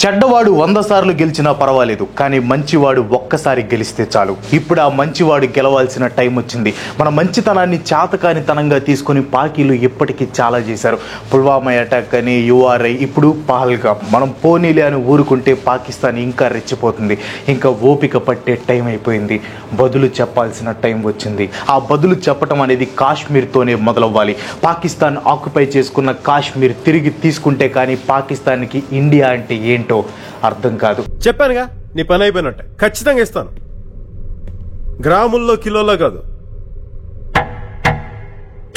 చెడ్డవాడు 100 సార్లు గెలిచినా పర్వాలేదు, కానీ మంచివాడు ఒక్కసారి గెలిస్తే చాలు. ఇప్పుడు ఆ మంచివాడు గెలవాల్సిన టైం వచ్చింది. మన మంచితనాన్ని చాతకానితనంగా తీసుకుని పాకీలు ఇప్పటికీ చాలా చేశారు. పుల్వామా అటాక్ అని, యుఆర్ఐ, ఇప్పుడు పహల్గామ్. మనం పోనీలే అని ఊరుకుంటే పాకిస్తాన్ ఇంకా రెచ్చిపోతుంది. ఇంకా ఓపిక పట్టే టైం అయిపోయింది. బదులు చెప్పాల్సిన టైం వచ్చింది. ఆ బదులు చెప్పటం అనేది కాశ్మీర్తోనే మొదలవ్వాలి. పాకిస్తాన్ ఆక్యుపై చేసుకున్న కాశ్మీర్ తిరిగి తీసుకుంటే కానీ పాకిస్తాన్కి ఇండియా అంటే ఏంటో అర్థం కాదు. చెప్పానుగా, నీ పని అయిపోయినట్టే. ఖచ్చితంగా ఇస్తాను. గ్రాముల్లో, కిలోలో కాదు,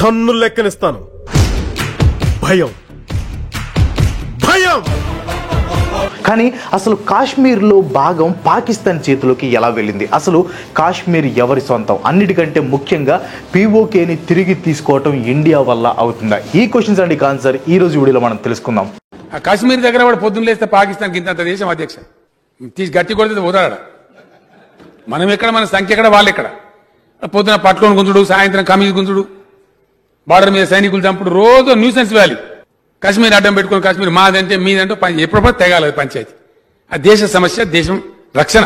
టన్నుల లెక్కనిస్తాను. భయం భయం. కానీ అసలు కాశ్మీర్లో భాగం పాకిస్తాన్ చేతిలోకి ఎలా వెళ్ళింది? అసలు కాశ్మీర్ ఎవరి సొంతం? అన్నిటికంటే ముఖ్యంగా పీఓకేని తిరిగి తీసుకోవటం ఇండియా వల్ల అవుతుందా? ఈ క్వశ్చన్స్ అండి ఆన్సర్ ఈ రోజు వీడియోలో మనం తెలుసుకుందాం. కాశ్మీర్ దగ్గర వాడు పొద్దున్న లేస్తే పాకిస్తాన్కి ఇంత దేశం అధ్యక్ష తీసి గట్టి కొడితే పోతాడ. మనం ఎక్కడ, మన సంఖ్య ఎక్కడ, వాళ్ళు ఎక్కడ. పొద్దున పట్టుకొని గుంజుడు, సాయంత్రం కమీజ్ గుంజుడు, బార్డర్ మీద సైనికులు చంపుడు, రోజు న్యూసెన్స్ వ్యాలీ. కాశ్మీర్ అడ్డం పెట్టుకుని కాశ్మీర్ మాదంటే మీదంటే ఎప్పుడప్పుడు తెగాలి పంచాయతీ. ఆ దేశ సమస్య, దేశం రక్షణ.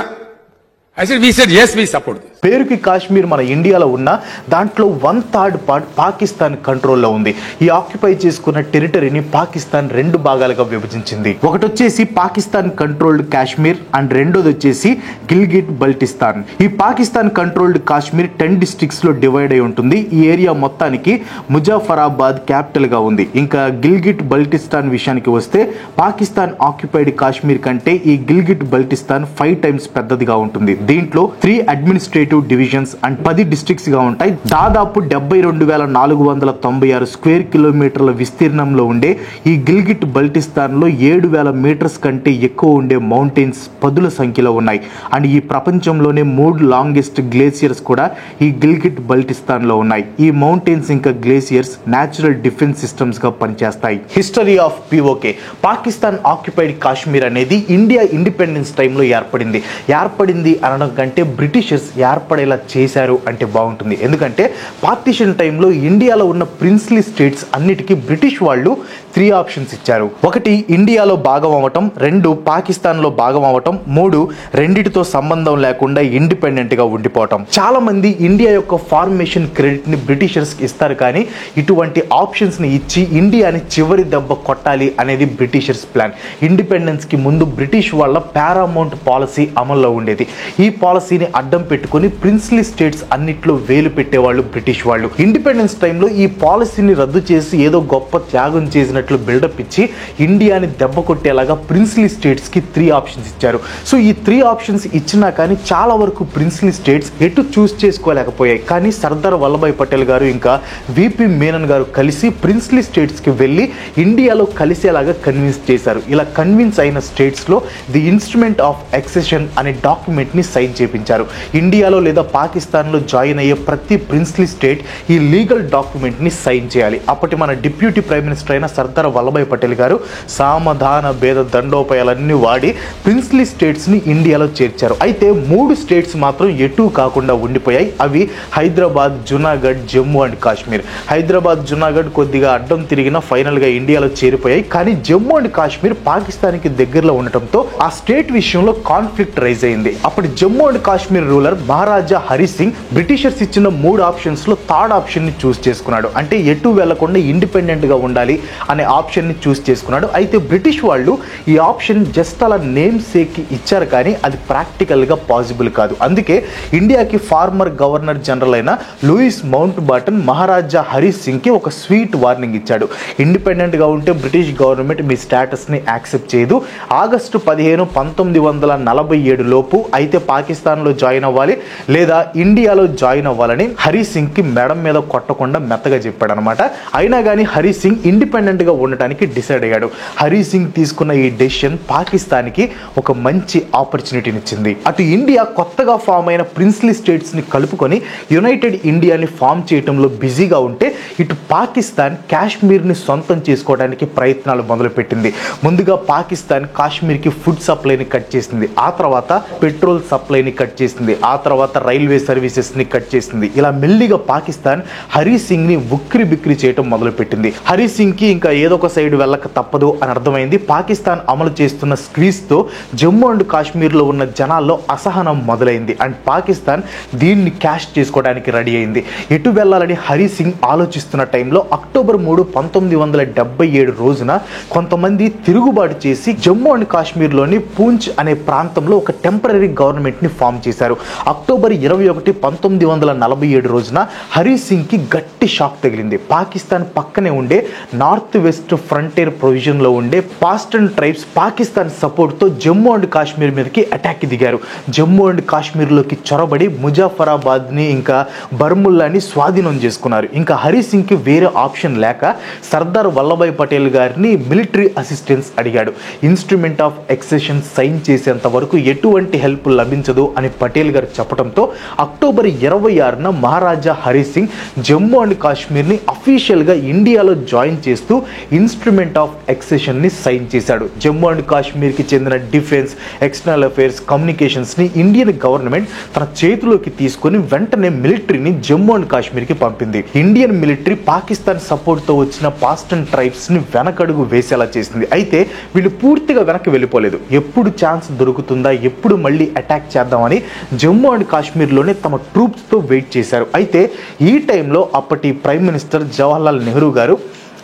I said, we said yes, we support this. పేరుకి కాశ్మీర్ మన ఇండియాలో ఉన్న దాంట్లో 1/3 పార్ట్ పాకిస్తాన్ కంట్రోల్లో ఉంది. ఈ ఆక్యుపై చేసుకున్న టెరిటరీని పాకిస్తాన్ 2 భాగాలుగా విభజించింది. ఒకటి వచ్చేసి పాకిస్తాన్ కంట్రోల్డ్ కాశ్మీర్ అండ్ రెండోది వచ్చేసి గిల్గిట్ బల్టిస్తాన్. ఈ పాకిస్తాన్ కంట్రోల్డ్ కాశ్మీర్ 10 డిస్ట్రిక్ట్స్ లో డివైడ్ అయి ఉంటుంది. ఈ ఏరియా మొత్తానికి ముజాఫరాబాద్ క్యాపిటల్ గా ఉంది. ఇంకా గిల్గిట్ బల్టిస్తాన్ విషయానికి వస్తే పాకిస్తాన్ ఆక్యుపైడ్ కాశ్మీర్ కంటే ఈ గిల్గిట్ బల్టిస్తాన్ 5 టైమ్స్ పెద్దదిగా ఉంటుంది. దీంట్లో 3 అడ్మినిస్ట్రేటివ్ డివిజన్స్ అండ్ 10 డిస్ట్రిక్ట్స్ గా ఉంటాయి. దాదాపు 72,496 స్క్వేర్ కిలోమీటర్ల విస్తీర్ణంలో ఉండే ఈ గిల్గిట్ బల్టిస్తాన్ లో 7,000 మీటర్స్ కంటే ఎక్కువ ఉండే మౌంటైన్స్ పదుల సంఖ్యలో ఉన్నాయి. అండ్ ఈ ప్రపంచంలోనే 3 లాంగెస్ట్ గ్లేసియర్స్ కూడా ఈ గిల్గిట్ బల్టిస్తాన్ లో ఉన్నాయి. ఈ మౌంటైన్స్ ఇంకా గ్లేసియర్స్ న్యాచురల్ డిఫెన్స్ సిస్టమ్స్ గా పనిచేస్తాయి. History of PoK. Pakistan occupied Kashmir అనేది ఇండియా ఇండిపెండెన్స్ టైంలో ఏర్పడింది అనడం కంటే బ్రిటిషర్స్ ఏర్పడేలా చేశారు అంటే బాగుంటుంది. ఎందుకంటే పార్టిషన్ టైంలో ఇండియాలో ఉన్న ప్రిన్స్లీ స్టేట్స్ అన్నిటికీ బ్రిటిష్ వాళ్ళు 3 ఆప్షన్స్ ఇచ్చారు. 1 ఇండియాలో భాగం అవ్వటం, 2 పాకిస్తాన్లో భాగం అవ్వటం, 3 రెండిటితో సంబంధం లేకుండా ఇండిపెండెంట్ గా ఉండిపోవటం. చాలా మంది ఇండియా యొక్క ఫార్మేషన్ క్రెడిట్ ని బ్రిటిషర్స్ ఇస్తారు, కానీ ఇటువంటి ఆప్షన్స్ ని ఇచ్చి ఇండియాని చివరి దెబ్బ కొట్టాలి అనేది బ్రిటిషర్స్ ప్లాన్. ఇండిపెండెన్స్ కి ముందు బ్రిటిష్ వాళ్ళ పారామౌంట్ పాలసీ అమల్లో ఉండేది. ఈ పాలసీని అడ్డం పెట్టుకుని ప్రిన్స్లీ స్టేట్స్ అన్నిట్లో వేలు పెట్టేవాళ్ళు బ్రిటిష్ వాళ్ళు. ఇండిపెండెన్స్ టైంలో ఈ పాలసీని రద్దు చేసి ఏదో గొప్ప త్యాగం చేసినట్లు బిల్డప్ ఇచ్చి ఇండియాని దెబ్బ కొట్టేలాగా ప్రిన్స్లీ స్టేట్స్ కి 3 ఆప్షన్స్ ఇచ్చారు. సో ఈ 3 ఆప్షన్స్ ఇచ్చినా కానీ చాలా వరకు ప్రిన్స్లీ స్టేట్స్ ఎటు చూస్ చేసుకోలేకపోయాయి. కానీ సర్దార్ వల్లభాయ్ పటేల్ గారు ఇంకా విపి మేనన్ గారు కలిసి ప్రిన్స్లీ స్టేట్స్ కి వెళ్ళి ఇండియాలో కలిసేలాగా కన్విన్స్ చేశారు. ఇలా కన్విన్స్ అయిన స్టేట్స్ లో ది ఇన్స్ట్రుమెంట్ ఆఫ్ ఎక్సెషన్ అనే డాక్యుమెంట్ ని సైన్ చేపించారు. ఇండియాలో లేదా పాకిస్తాన్ లో జాయిన్ అయ్యే ప్రతి ప్రిన్స్లీ స్టేట్ ఈ లీగల్ డాక్యుమెంట్ ని సైన్ చేయాలి. అప్పటి మన డిప్యూటీ ప్రైమ్ మినిస్టర్ అయిన సర్దార్ వల్లభాయ్ పటేల్ గారు సామధాన భేద దండోపాయాలన్నీ వాడి ప్రిన్స్లీ స్టేట్స్ ని ఇండియాలో చేర్చారు. అయితే 3 స్టేట్స్ మాత్రం ఎటూ కాకుండా ఉండిపోయాయి. అవి హైదరాబాద్, జునాగఢ్, జమ్మూ అండ్ కాశ్మీర్. హైదరాబాద్, జునాగఢ్ కొద్దిగా అడ్డం తిరిగిన ఫైనల్ గా ఇండియాలో చేరిపోయాయి. కానీ జమ్మూ అండ్ కాశ్మీర్ పాకిస్తాన్ కి దగ్గరలో ఉండటంతో ఆ స్టేట్ విషయంలో కాన్ఫ్లిక్ట్ రైజ్ అయింది. అప్పుడు Jammu and Kashmir ruler Maharaja Hari Singh Britishers ఇచ్చిన 3 ఆప్షన్స్ లో 3rd ఆప్షన్ ని చూస్ చేసుకున్నాడు. అంటే ఎటు వెళ్లకుండా ఇండిపెండెంట్ గా ఉండాలి అనే ఆప్షన్ ని చూస్ చేసుకున్నాడు. అయితే బ్రిటిష్ వాళ్ళు ఈ ఆప్షన్ జస్ట్ అలా నేమ్ సేక్ ఇచ్చారు, కానీ అది ప్రాక్టికల్ గా పాసిబుల్ కాదు. అందుకే ఇండియాకి ఫార్మర్ గవర్నర్ జనరల్ అయిన లూయిస్ మౌంట్ బాటన్ మహారాజా హరి సింగ్ కి ఒక స్వీట్ వార్నింగ్ ఇచ్చాడు. ఇండిపెండెంట్ గా ఉంటే బ్రిటిష్ గవర్నమెంట్ మీ స్టేటస్ ని యాక్సెప్ట్ చేయదు. ఆగస్టు 15, 1947 లోపు అయితే పాకిస్తాన్ లో జాయిన్ అవ్వాలి లేదా ఇండియాలో జాయిన్ అవ్వాలని హరి సింగ్ కి మేడం మీద కొట్టకుండా మెత్తగా చెప్పాడు అనమాట. అయినా కానీ హరి సింగ్ ఇండిపెండెంట్ గా ఉండటానికి డిసైడ్ అయ్యాడు. హరి సింగ్ తీసుకున్న ఈ డెసిషన్ పాకిస్తాన్ కి ఒక మంచి ఆపర్చునిటీని ఇచ్చింది. అటు ఇండియా కొత్తగా ఫామ్ అయిన ప్రిన్స్లీ స్టేట్స్ ని కలుపుకొని యునైటెడ్ ఇండియాని ఫామ్ చేయడంలో బిజీగా ఉంటే, ఇటు పాకిస్తాన్ కాశ్మీర్ ని సొంతం చేసుకోవడానికి ప్రయత్నాలు మొదలుపెట్టింది. ముందుగా పాకిస్తాన్ కాశ్మీర్ కి ఫుడ్ సప్లైని కట్ చేసింది, ఆ తర్వాత పెట్రోల్ సప్లైని కట్ చేసింది, ఆ తర్వాత తర్వాత రైల్వే సర్వీసెస్ ని కట్ చేసింది. ఇలా మెల్లిగా పాకిస్తాన్ హరీ సింగ్ ని ఉక్కిరి బిక్కిరి చేయడం మొదలుపెట్టింది. హరీ సింగ్ కి ఇంకా ఏదో ఒక సైడ్ వెళ్ళక తప్పదు అని అర్థమైంది. పాకిస్తాన్ అమలు చేస్తున్న స్క్వీజ్ తో జమ్మూ అండ్ కాశ్మీర్ లో ఉన్న జనాల్లో అసహనం మొదలైంది అండ్ పాకిస్తాన్ దీన్ని క్యాష్ చేసుకోవడానికి రెడీ అయింది. ఎటు వెళ్లాలని హరీ సింగ్ ఆలోచిస్తున్న టైంలో అక్టోబర్ 3, 1977 రోజున కొంతమంది తిరుగుబాటు చేసి జమ్మూ అండ్ కాశ్మీర్ లోని పూంచ్ అనే ప్రాంతంలో ఒక టెంపరరీ గవర్నమెంట్ ని ఫామ్ చేశారు. అక్టోబర్ 21, 1947 రోజున హరీ సింగ్ కి గట్టి షాక్ తగిలింది. పాకిస్తాన్ పక్కనే ఉండే నార్త్ వెస్ట్ ఫ్రంటియర్ ప్రొవిజన్ లో ఉండే పాస్టన్ ట్రైబ్స్ పాకిస్తాన్ సపోర్ట్ తో జమ్మూ అండ్ కాశ్మీర్ మీదకి అటాక్ దిగారు. జమ్మూ అండ్ కాశ్మీర్ లోకి చొరబడి ముజాఫరాబాద్ ని ఇంకా బర్ముల్లాని స్వాధీనం చేసుకున్నారు. ఇంకా హరీ సింగ్ కి వేరే ఆప్షన్ లేక సర్దార్ వల్లభాయ్ పటేల్ గారిని మిలిటరీ అసిస్టెన్స్ అడిగాడు. ఇన్స్ట్రుమెంట్ ఆఫ్ ఎక్సెషన్ సైన్ చేసేంత వరకు ఎటువంటి హెల్ప్ లభించదు అని పటేల్ గారు చెప్పడంతో అక్టోబర్ 26న మహారాజా హరీ సింగ్ జమ్మూ అండ్ కాశ్మీర్ ని అఫీషియల్ గా ఇండియాలో జాయిన్ చేస్తూ ఇన్స్ట్రుమెంట్ ఆఫ్ ఎక్సెషన్ ని సైన్ చేశాడు. జమ్మూ అండ్ కాశ్మీర్ కి చెందిన డిఫెన్స్, ఎక్స్టర్నల్ అఫైర్స్, కమ్యూనికేషన్స్ ని ఇండియన్ గవర్నమెంట్ తన చేతిలోకి తీసుకుని వెంటనే మిలిటరీని జమ్మూ అండ్ కాశ్మీర్ కి పంపింది. ఇండియన్ మిలిటరీ పాకిస్తాన్ సపోర్ట్ తో వచ్చిన పాస్టన్ ట్రైబ్స్ ని వెనకడుగు వేసేలా చేసింది. అయితే వీళ్ళు పూర్తిగా వెనక్కి వెళ్ళిపోలేదు. ఎప్పుడు ఛాన్స్ దొరుకుతుందా, ఎప్పుడు మళ్ళీ అటాక్ చేద్దామని జమ్మూ అండ్ కాశ్మీర్ లోనే తమ ట్రూప్స్ తో వెయిట్ చేశారు. అయితే ఈ టైంలో అప్పటి ప్రైమ్ మినిస్టర్ జవహర్లాల్ నెహ్రూ గారు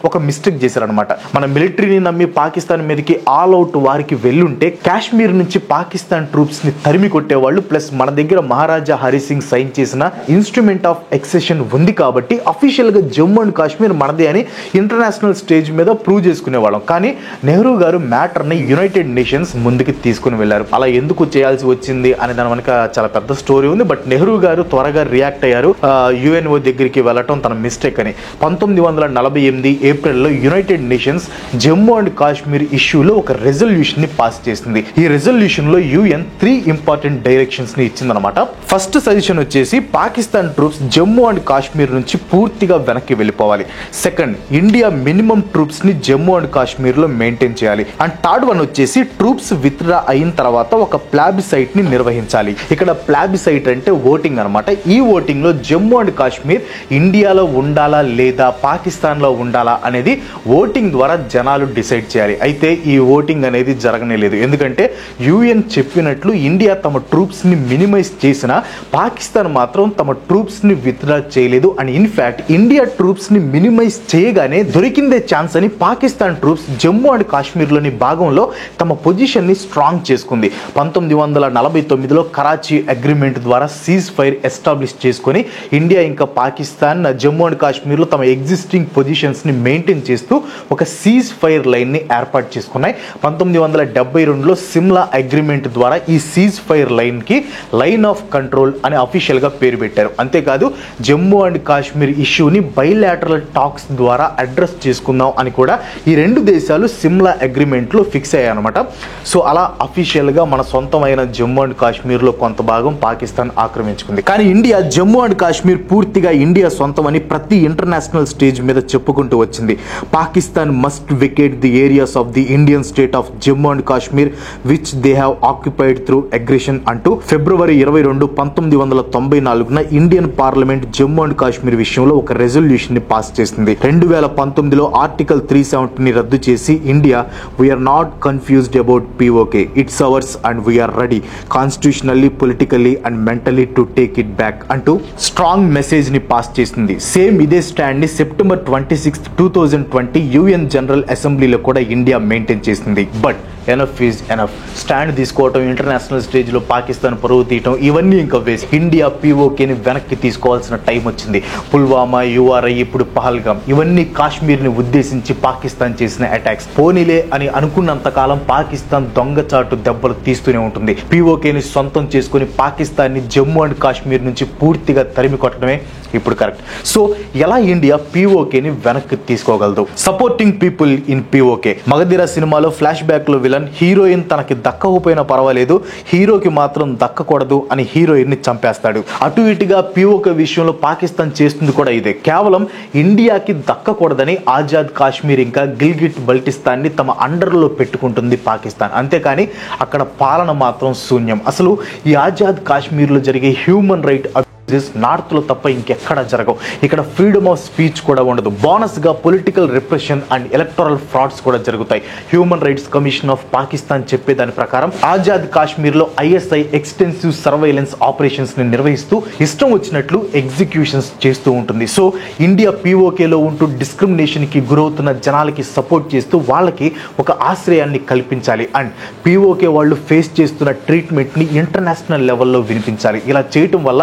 ఒక మిస్టేక్ చేశారనమాట. మన మిలిటరీని నమ్మి పాకిస్తాన్ మీదకి ఆల్ అవుట్ వారికి వెళ్ళుంటే కాశ్మీర్ నుంచి పాకిస్తాన్ ట్రూప్స్ ని తరిమి కొట్టేవాళ్ళు. ప్లస్ మన దగ్గర మహారాజా హరీ సింగ్ సైన్ చేసిన ఇన్స్ట్రుమెంట్ ఆఫ్ ఎక్సెషన్ ఉంది కాబట్టి అఫీషియల్ గా జమ్మూ అండ్ కాశ్మీర్ మనదే అని ఇంటర్నేషనల్ స్టేజ్ మీద ప్రూవ్ చేసుకునేవాళ్ళం. కానీ నెహ్రూ గారు మ్యాటర్ ని యునైటెడ్ నేషన్స్ ముందుకి తీసుకుని వెళ్లారు. అలా ఎందుకు చేయాల్సి వచ్చింది అనే దాని వెనక చాలా పెద్ద స్టోరీ ఉంది. బట్ నెహ్రూ గారు త్వరగా రియాక్ట్ అయ్యారు. యుఎన్ఓ దగ్గరికి వెళ్ళటం తన మిస్టేక్ అని. 1948 ఏప్రిల్లో United nations Jammu and Kashmir ఇష్యూలో ఒక రెజల్యూషన్ ని పాస్ చేసింది. ఈ రెజల్యూషన్ లో యుఎన్ 3 ఇంపార్టెంట్ డైరెక్షన్స్ ని ఇచ్చిందనమాట. ఫస్ట్ సజెషన్ వచ్చేసి పాకిస్తాన్ ట్రూప్స్ జమ్మూ అండ్ కాశ్మీర్ నుంచి పూర్తిగా వెనక్కి వెళ్ళిపోవాలి. సెకండ్, ఇండియా మినిమం ట్రూప్స్ ని జమ్మూ అండ్ కాశ్మీర్ లో మెయింటైన్ చేయాలి. అండ్ థర్డ్ వన్ వచ్చేసి ట్రూప్స్ విత్డ్రా అయిన తర్వాత ఒక ప్లాబిసైట్ ని నిర్వహించాలి. ఇక్కడ ప్లాబిసైట్ అంటే ఓటింగ్ అనమాట. ఈ ఓటింగ్ లో జమ్మూ అండ్ కాశ్మీర్ ఇండియాలో ఉండాలా లేదా పాకిస్తాన్ లో ఉండాలా అనేది ఓటింగ్ ద్వారా జనాలు డిసైడ్ చేయాలి. అయితే ఈ ఓటింగ్ అనేది జరగనేలేదు. ఎందుకంటే యుఎన్ చెప్పినట్లు ఇండియా తమ ట్రూప్స్ ని మినిమైజ్ చేసినా పాకిస్తాన్ మాత్రం తమ ట్రూప్స్ ని విత్డ్రా చేయలేదు. అండ్ ఇన్ఫాక్ట్ ఇండియా ట్రూప్స్ ని మినిమైజ్ చేయగానే దొరికిందే ఛాన్స్ అని పాకిస్తాన్ ట్రూప్స్ జమ్మూ అండ్ కాశ్మీర్ లోని భాగంలో తమ పొజిషన్ ని స్ట్రాంగ్ చేసుకుంది. 1949లో కరాచీ అగ్రిమెంట్ ద్వారా సీజ్ ఫైర్ ఎస్టాబ్లిష్ చేసుకుని ఇండియా ఇంకా పాకిస్తాన్ జమ్మూ అండ్ కాశ్మీర్ లో తమ ఎగ్జిస్టింగ్ పొజిషన్స్ ని మెయింటైన్ చేస్తూ ఒక సీజ్ ఫైర్ లైన్ ని ఏర్పాటు చేసుకున్నాయి. 1972లో సిమ్లా అగ్రిమెంట్ ద్వారా ఈ సీజ్ ఫైర్ లైన్ కి లైన్ ఆఫ్ కంట్రోల్ అని అఫీషియల్ గా పేరు పెట్టారు. అంతేకాదు జమ్మూ అండ్ కాశ్మీర్ ఇష్యూని బైలాటరల్ టాక్స్ ద్వారా అడ్రస్ చేసుకుందాం అని కూడా ఈ రెండు దేశాలు సిమ్లా అగ్రిమెంట్ లో ఫిక్స్ అయ్యాయి అనమాట. సో అలా అఫీషియల్ గా మన సొంతమైన జమ్మూ అండ్ కాశ్మీర్ లో కొంత భాగం పాకిస్తాన్ ఆక్రమించుకుంది. కానీ ఇండియా జమ్మూ అండ్ కాశ్మీర్ పూర్తిగా ఇండియా సొంతమని ప్రతి ఇంటర్నేషనల్ స్టేజ్ మీద చెప్పుకుంటూ వచ్చింది. Pakistan must vacate the areas of the Indian state of Jammu and Kashmir which they have occupied through aggression అంటూ ఫిబ్రవరి 22, 1994న Indian parliament Jammu and Kashmir విషయంలో ఒక రెజల్యూషన్ ని పాస్ చేసింది. 2019లో ఆర్టికల్ 370 ని రద్దు చేసి India we're not confused about POK, it's ours and we're ready constitutionally, politically and mentally to take it back అంటూ స్ట్రాంగ్ మెసేజ్ ని పాస్ చేసింది. సేమ్ ఇదే స్టాండ్ ని సెప్టెంబర్ 26, 2020 యుఎన్ జనరల్ అసెంబ్లీలో కూడా ఇండియా మెయింటైన్ చేసింది. But enough is enough. Stand తీసుకోవటం, international stage లో పాకిస్తాన్ పరువు తీయటం ఇవన్నీ ఇంకా వేస్ట్. ఇండియా POKని వెనక్కి తీసుకోవాల్సిన టైం వచ్చింది. పుల్వామా, URI, ఇప్పుడు పహల్గామ్ ఇవన్నీ కాశ్మీర్ ని ఉద్దేశించి పాకిస్తాన్ చేసిన అటాక్స్. పోనీలే అని అనుకున్నంత కాలం పాకిస్తాన్ దొంగచాటు దెబ్బలు తీస్తూనే ఉంటుంది. POKని సొంతం చేసుకుని పాకిస్తాన్ ని జమ్మూ అండ్ కాశ్మీర్ నుంచి పూర్తిగా తరిమి కొట్టడమే ఇప్పుడు కరెక్ట్. సో ఎలా ఇండియా POKని వెనక్కి తీసుకోగలదు? Supporting people in POK. Magadheera సినిమాలో ఫ్లాష్ బ్యాక్ లో విలన్. హీరోయిన్ తనకి దక్కకపోయినా పర్వాలేదు, హీరోకి మాత్రం దక్కకూడదు అని హీరోయిన్ ని చంపేస్తాడు. అటు ఇటుగా పిఓకే విషయంలో పాకిస్తాన్ చేస్తుంది కూడా ఇదే. కేవలం ఇండియాకి దక్కకూడదని ఆజాద్ కాశ్మీర్ ఇంకా గిల్గిట్ బల్టిస్తాన్ ని తమ అండర్లో పెట్టుకుంటుంది పాకిస్తాన్. అంతేకాని అక్కడ పాలన మాత్రం శూన్యం. అసలు ఈ ఆజాద్ కాశ్మీర్ లో జరిగే హ్యూమన్ రైట్ నార్త్ లో తప్ప ఇంకెక్కడా జరగవు. ఇక్కడ ఫ్రీడమ్ ఆఫ్ స్పీచ్ కూడా ఉండదు. బోనస్ గా political repression and electoral frauds కూడా జరుగుతాయి. Human rights commission of Pakistan చెప్పే దాని ప్రకారం ఆజాద్ కాశ్మీర్ లో ఐఎస్ఐ ఎక్స్టెన్సివ్ సర్వైలెన్స్ ఆపరేషన్స్ ని నిర్వహిస్తూ ఇష్టం వచ్చినట్లు ఎగ్జిక్యూషన్స్ చేస్తూ ఉంటుంది. సో ఇండియా పీఓకేలో ఉంటూ డిస్క్రిమినేషన్ కి గురవుతున్న జనాలకి సపోర్ట్ చేస్తూ వాళ్ళకి ఒక ఆశ్రయాన్ని కల్పించాలి అండ్ పీఓకే వాళ్ళు ఫేస్ చేస్తున్న ట్రీట్మెంట్ ని ఇంటర్నేషనల్ లెవెల్లో వినిపించాలి. ఇలా చేయటం వల్ల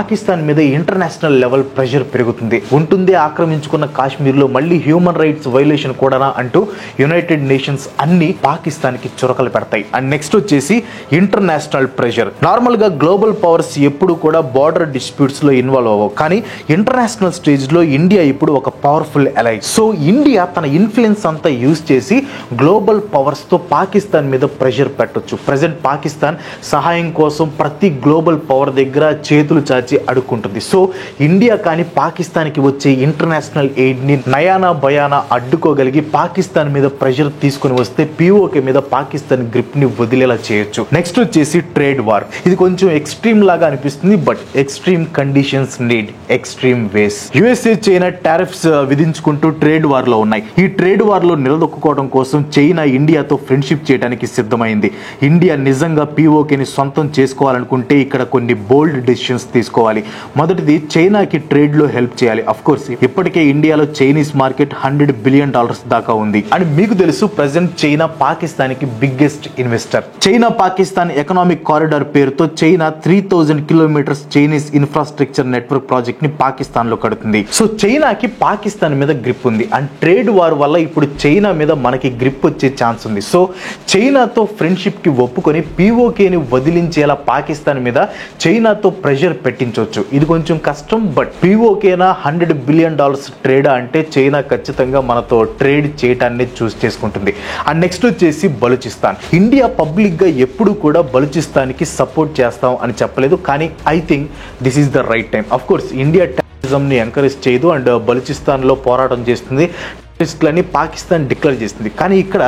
పాకిస్తాన్ మీద ఇంటర్నేషనల్ లెవెల్ ప్రెషర్ పెరుగుతుంది. ఉంటుందే ఆక్రమించుకున్న కాశ్మీర్ లో మళ్ళీ హ్యూమన్ రైట్స్ వైలేషన్ కూడానా అంటూ యునైటెడ్ నేషన్స్ అన్ని పాకిస్తాన్ కి చురకలు పెడతాయి. అండ్ నెక్స్ట్ వచ్చేసి ఇంటర్నేషనల్ ప్రెషర్. నార్మల్ గా గ్లోబల్ పవర్స్ ఎప్పుడు కూడా బార్డర్ డిస్ప్యూట్స్ లో ఇన్వాల్వ్ అవ్వవు, కానీ ఇంటర్నేషనల్ స్టేజ్ లో ఇండియా ఇప్పుడు ఒక పవర్ఫుల్ అలై. సో ఇండియా తన ఇన్ఫ్లుయెన్స్ అంతా యూజ్ చేసి గ్లోబల్ పవర్స్ తో పాకిస్తాన్ మీద ప్రెషర్ పెట్టొచ్చు. ప్రెసెంట్ పాకిస్తాన్ సహాయం కోసం ప్రతి గ్లోబల్ పవర్ దగ్గర చేతులు చాచి అడుక్కుంటుంది. సో ఇండియా కానీ పాకిస్తాన్కి వచ్చే ఇంటర్నేషనల్ ఎయిడ్ ని నయానా భయానా అడ్డుకోగలిగి పాకిస్తాన్ మీద ప్రెషర్ తీసుకుని వస్తే పీఓకే మీద పాకిస్తాన్ గ్రిప్ ని వదిలేలా చేయొచ్చు. నెక్స్ట్ వచ్చేసి ట్రేడ్ వార్. ఇది కొంచెం ఎక్స్ట్రీమ్ లాగా అనిపిస్తుంది, but extreme conditions need extreme ways. USA China tariffs విధించుకుంటూ ట్రేడ్ వార్ లో ఉన్నాయి. ఈ ట్రేడ్ వార్ లో నిలదొక్కుకోవడం కోసం చైనా ఇండియాతో ఫ్రెండ్షిప్ చేయడానికి సిద్ధమైంది. ఇండియా నిజంగా పీఓకేని సొంతం చేసుకోవాలనుకుంటే ఇక్కడ కొన్ని బోల్డ్ డెసిషన్స్ తీసుకోవాలి. మొదటిది, చైనాకి ట్రేడ్ లో హెల్ప్ చేయాలి. అఫ్ కోర్స్ ఇప్పటికే ఇండియాలో చైనీస్ మార్కెట్ $100 బిలియన్ దాకా ఉంది. అండ్ మీకు తెలుసు ప్రెసెంట్ చైనా పాకిస్తాన్ కి biggest investor. China Pakistan economic corridor పేరుతో China 3000 kilometres Chinese infrastructure network project ని పాకిస్తాన్ లో కడుతుంది. సో చైనాకి పాకిస్తాన్ మీద గ్రిప్ ఉంది అండ్ ట్రేడ్ వార్ వల్ల ఇప్పుడు చైనా మీద మనకి గ్రిప్ వచ్చే ఛాన్స్ ఉంది. సో చైనాతో ఫ్రెండ్షిప్ కి ఒప్పుకొని పీఓకేని వదిలించేలా పాకిస్తాన్ మీద చైనాతో ప్రెషర్ పెట్టించవచ్చు. ఇది కొంచెం కష్టం, బట్ పీఓకేనా $100 బిలియన్ ట్రేడా అంటే చైనా ఖచ్చితంగా మనతో ట్రేడ్ చేయటాన్ని చూస్ చేసుకుంటుంది. అండ్ నెక్స్ట్ వచ్చేసి బలూచిస్తాన్. ఇండియా పబ్లిక్ గా ఎప్పుడు కూడా బలూచిస్తాన్ కి సపోర్ట్ చేస్తాం అని చెప్పలేదు, కానీ I think this is the right time. Of course India terrorism ని ఎంకరేజ్ చేయదు అండ్ బలూచిస్తాన్ లో పోరాటం చేస్తుంది, టెర్రరిస్టులని పాకిస్తాన్ డిక్లేర్ చేస్తుంది. కానీ ఇక్కడ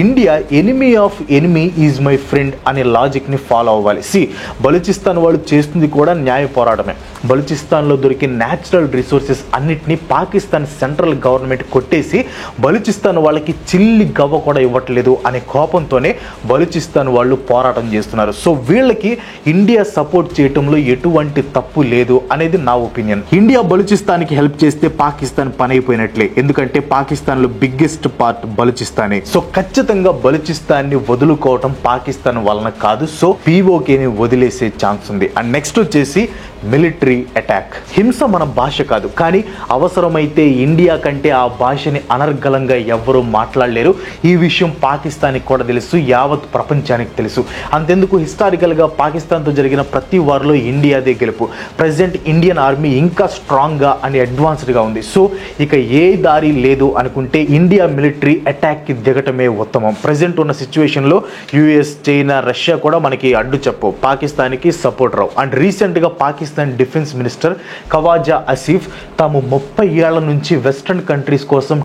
India enemy of enemy is my friend అనే లాజిక్ ని ఫాలో అవ్వాలి. బలూచిస్తాన్ వాళ్ళు చేస్తుంది కూడా న్యాయ పోరాటమే. బలూచిస్తాన్ లో దొరికే న్యాచురల్ రిసోర్సెస్ అన్నిటినీ పాకిస్తాన్ సెంట్రల్ గవర్నమెంట్ కొట్టేసి బలూచిస్తాన్ వాళ్ళకి చిల్లి గవ్వ కూడా ఇవ్వట్లేదు అనే కోపంతోనే బలూచిస్తాన్ వాళ్ళు పోరాటం చేస్తున్నారు. సో వీళ్ళకి ఇండియా సపోర్ట్ చేయటంలో ఎటువంటి తప్పు లేదు అనేది నా ఒపీనియన్. ఇండియా బలూచిస్తాన్ కి హెల్ప్ చేస్తే పాకిస్తాన్ పని అయిపోయినట్లే, ఎందుకంటే పాకిస్తాన్ లో బిగ్గెస్ట్ పార్ట్ బలూచిస్తానే. సో ఖచ్చితంగా బలూచిస్తాన్ ని వదులుకోవటం పాకిస్తాన్ వలన కాదు. సో పీఓకేని వదిలేసే ఛాన్స్ ఉంది. అండ్ నెక్స్ట్ వచ్చేసి మిలిటరీ అటాక్. హింస మన భాష కాదు, కానీ అవసరమైతే ఇండియా కంటే ఆ భాషని అనర్గళంగా ఎవ్వరూ మాట్లాడలేరు. ఈ విషయం పాకిస్తాన్కి కూడా తెలుసు, యావత్ ప్రపంచానికి తెలుసు. అంతెందుకు హిస్టారికల్ గా పాకిస్తాన్తో జరిగిన ప్రతి వార్లో ఇండియాదే గెలుపు. ప్రెసెంట్ ఇండియన్ ఆర్మీ ఇంకా స్ట్రాంగ్ గా అండ్ అడ్వాన్స్డ్ గా ఉంది. సో ఇక ఏ దారి లేదు అనుకుంటే ఇండియా మిలిటరీ అటాక్ కి దిగటమే ఉత్తమం. ప్రెసెంట్ ఉన్న సిచ్యువేషన్ లో యుఎస్, చైనా, రష్యా కూడా మనకి అడ్డు చెప్పు, పాకిస్తాన్ కి సపోర్ట్ రావు. అండ్ రీసెంట్ గా పాకిస్తాన్ డిఫెన్స్ మినిస్టర్ ఖవాజా ఆసిఫ్ తాము 30 ఏళ్ల నుంచి వెస్టర్న్ కంట్రీస్ కోసం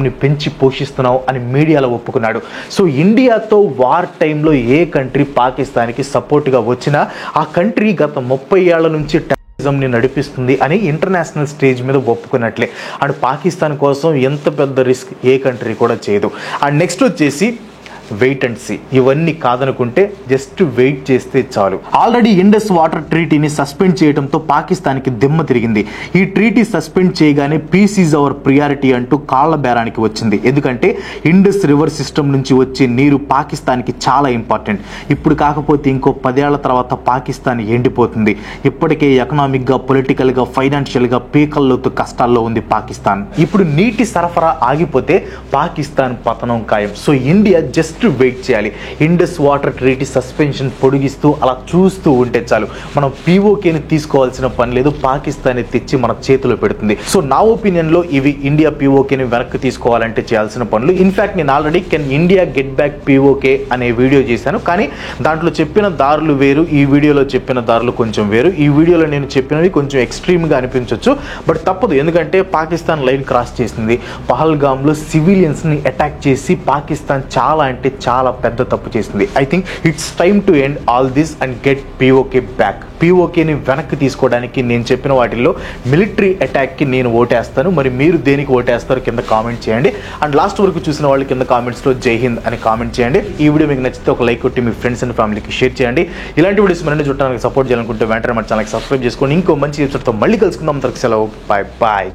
ని పెంచి పోషిస్తున్నావు అని మీడియాలో ఒప్పుకున్నాడు. సో ఇండియాతో వార్ టైంలో ఏ కంట్రీ పాకిస్తాన్కి సపోర్ట్గా వచ్చినా ఆ కంట్రీ గత 30 ఏళ్ల నుంచి ని నడిపిస్తుంది అని ఇంటర్నేషనల్ స్టేజ్ మీద ఒప్పుకున్నట్లే. అండ్ పాకిస్తాన్ కోసం ఎంత పెద్ద రిస్క్ ఏ కంట్రీ కూడా చేయదు. అండ్ నెక్స్ట్ వచ్చేసి వెయిట్ అండ్ సీ. ఇవన్నీ కాదనుకుంటే జస్ట్ వెయిట్ చేస్తే చాలు. ఆల్రెడీ ఇండస్ వాటర్ ట్రీటీని సస్పెండ్ చేయడంతో పాకిస్తాన్కి దిమ్మ తిరిగింది. ఈ ట్రీటీ సస్పెండ్ చేయగానే పీస్ ఈజ్ అవర్ ప్రియారిటీ అంటూ కాళ్ల బేరానికి వచ్చింది. ఎందుకంటే ఇండస్ రివర్ సిస్టమ్ నుంచి వచ్చే నీరు పాకిస్తాన్కి చాలా ఇంపార్టెంట్. ఇప్పుడు కాకపోతే ఇంకో 10 ఏళ్ల తర్వాత పాకిస్తాన్ ఎండిపోతుంది. ఇప్పటికే ఎకనామిక్ గా, పొలిటికల్ గా, ఫైనాన్షియల్ గా పీకల్లోతు కష్టాల్లో ఉంది పాకిస్తాన్. ఇప్పుడు నీటి సరఫరా ఆగిపోతే పాకిస్తాన్ పతనం ఖాయం. So India just just wait చేయాలి. ఇండస్ వాటర్ ట్రీటీ సస్పెన్షన్ పొడిగిస్తూ అలా చూస్తూ ఉంటే చాలు. మనం పీఓకేని తీసుకోవాల్సిన పని లేదు, పాకిస్తాన్ తెచ్చి మన చేతిలో పెడుతుంది. సో నా ఒపీనియన్లో ఇవి ఇండియా పీఓకేని వెనక్కి తీసుకోవాలంటే చేయాల్సిన పనులు. ఇన్ఫాక్ట్ నేను already can India get back PoK అనే వీడియో చేశాను, కానీ దాంట్లో చెప్పిన దారులు వేరు, ఈ వీడియోలో చెప్పిన దారులు కొంచెం వేరు. ఈ వీడియోలో నేను చెప్పినవి కొంచెం ఎక్స్ట్రీమ్గా అనిపించవచ్చు, బట్ తప్పదు. ఎందుకంటే పాకిస్తాన్ లైన్ క్రాస్ చేసింది. పహల్గామ్లో సివిలియన్స్ని అటాక్ చేసి పాకిస్తాన్ చాలా అంటే చాలా పెద్ద తప్పు చేసింది. I think it's time to end all this and get PoK back. పీఓకేని వెనక్కి తీసుకోవడానికి నేను చెప్పిన వాటిల్లో మిలిటరీ అటాక్కి నేను ఓటేస్తాను. మరి మీరు దేనికి ఓటేస్తారో కింద కామెంట్ చేయండి. అండ్ లాస్ట్ వరకు చూసిన వాళ్ళు కింద కామెంట్స్లో జై హింద్ అని కామెంట్ చేయండి. ఈ వీడియో మీకు నచ్చితే ఒక లైక్ కొట్టి మీ ఫ్రెండ్స్ అండ్ ఫ్యామిలీకి షేర్ చేయండి. ఇలాంటి వీడియోస్ మరిన్ని చూడడానికి సపోర్ట్ చేయాలనుకుంటే వెంటనే మన ఛానల్కి సబ్స్క్రైబ్ చేసుకోండి. ఇంకో మంచి ఎపిసోడ్తో మళ్ళీ కలుసుకుందాం. తరకు సెలవు, బాయ్ బాయ్.